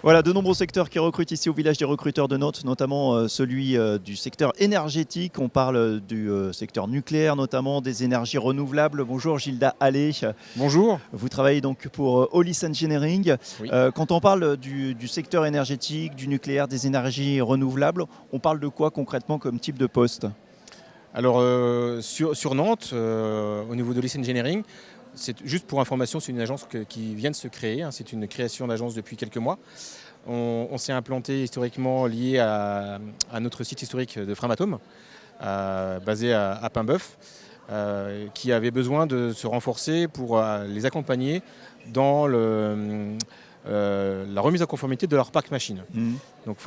Voilà, de nombreux secteurs qui recrutent ici au village des recruteurs de Nantes, notamment celui du secteur énergétique. On parle du secteur nucléaire, notamment des énergies renouvelables. Bonjour Gilda Allais. Bonjour. Vous travaillez donc pour Hollis Engineering. Oui. Quand on parle du secteur énergétique, du nucléaire, des énergies renouvelables, on parle de quoi concrètement comme type de poste? Alors sur Nantes, au niveau de Hollis Engineering, c'est juste pour information, c'est une agence qui vient de se créer. Hein, c'est une création d'agence depuis quelques mois. On s'est implanté historiquement lié à notre site historique de Framatome, basé à Paimboeuf, qui avait besoin de se renforcer pour les accompagner dans la remise en conformité de leur parc machine. Donc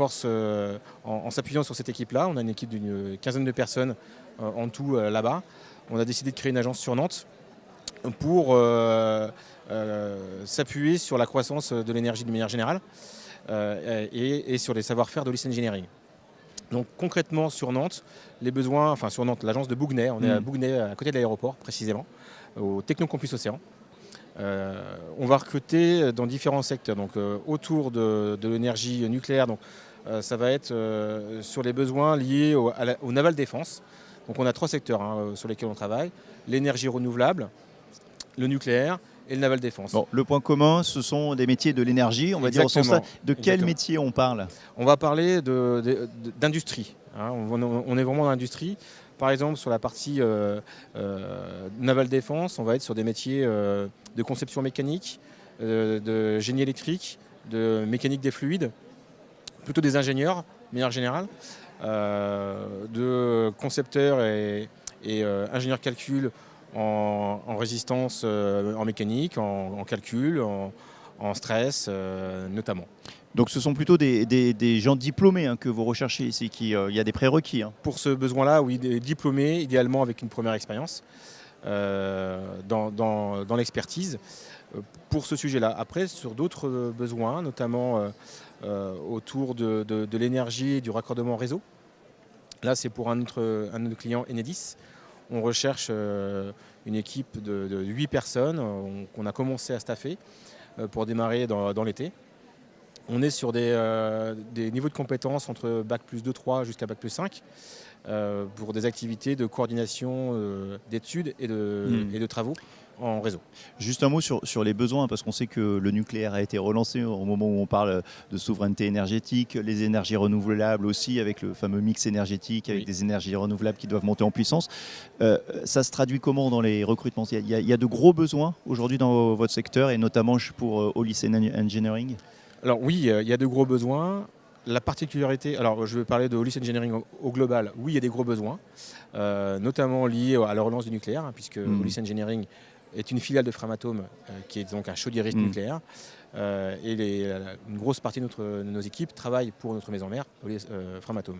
en s'appuyant sur cette équipe-là, on a une équipe d'une quinzaine de personnes en tout là-bas. On a décidé de créer une agence sur Nantes pour s'appuyer sur la croissance de l'énergie de manière générale et sur les savoir-faire de Hollis Engineering. Donc concrètement sur Nantes, les besoins, enfin sur Nantes, l'agence de Bouguenais, on est à Bouguenais, à côté de l'aéroport précisément, au Technocampus Océan. On va recruter dans différents secteurs, donc autour de l'énergie nucléaire, donc ça va être sur les besoins liés au naval défense. Donc on a 3 secteurs sur lesquels on travaille, l'énergie renouvelable, le nucléaire et le naval défense. Bon, le point commun, ce sont des métiers de l'énergie, on va dire au sens là. De quel métier on parle? On va parler d'industrie. Hein. On est vraiment dans l'industrie. Par exemple, sur la partie naval défense, on va être sur des métiers de conception mécanique, de génie électrique, de mécanique des fluides, plutôt des ingénieurs, de manière générale, de concepteurs et ingénieurs calcul en résistance, en mécanique, en calcul, en stress notamment. Donc ce sont plutôt des gens diplômés que vous recherchez ici, il y a des prérequis. Pour ce besoin-là, oui, des diplômés, idéalement avec une première expérience dans l'expertise pour ce sujet-là. Après, sur d'autres besoins, notamment autour de l'énergie et du raccordement réseau, là c'est pour un de nos clients Enedis. On recherche une équipe de 8 personnes qu'on a commencé à staffer pour démarrer dans l'été. On est sur des niveaux de compétences entre Bac plus 2-3 jusqu'à Bac plus 5 pour des activités de coordination d'études et de travaux en réseau. Juste un mot sur les besoins, parce qu'on sait que le nucléaire a été relancé au moment où on parle de souveraineté énergétique, les énergies renouvelables aussi, avec le fameux mix énergétique, avec des énergies renouvelables qui doivent monter en puissance. Ça se traduit comment dans les recrutements? Il y a de gros besoins aujourd'hui dans votre secteur, et notamment pour Hollis Engineering? Alors oui, il y a de gros besoins. La particularité, alors je vais parler de Hollis Engineering au global, oui il y a des gros besoins, notamment liés à la relance du nucléaire, puisque Hollis Engineering est une filiale de Framatome, qui est donc un chaudiériste nucléaire, et une grosse partie de nos équipes travaillent pour notre maison mère, Framatome.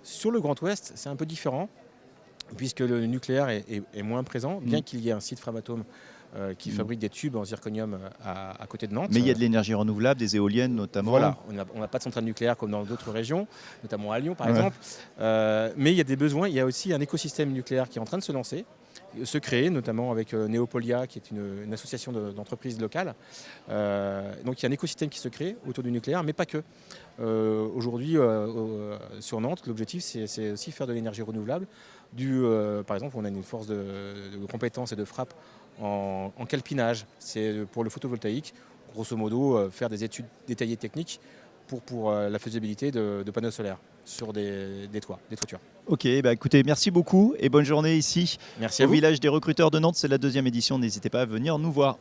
Sur le Grand Ouest, c'est un peu différent, puisque le nucléaire est moins présent, bien qu'il y ait un site Framatome qui fabrique des tubes en zirconium à côté de Nantes. Mais il y a de l'énergie renouvelable, des éoliennes notamment. Voilà, on n'a pas de centrale nucléaire comme dans d'autres régions, notamment à Lyon par exemple. Mais il y a des besoins, il y a aussi un écosystème nucléaire qui est en train de se créer, notamment avec Neopolia, qui est une association d'entreprises locales. Donc il y a un écosystème qui se crée autour du nucléaire, mais pas que. Aujourd'hui, sur Nantes, l'objectif, c'est aussi faire de l'énergie renouvelable. Par exemple, on a une force de compétences et de frappe en calpinage. C'est pour le photovoltaïque, grosso modo, faire des études détaillées techniques pour la faisabilité de panneaux solaires sur des toitures. Ok, écoutez, merci beaucoup et bonne journée ici. Merci à vous. Au village des recruteurs de Nantes, c'est la 2e édition, n'hésitez pas à venir nous voir.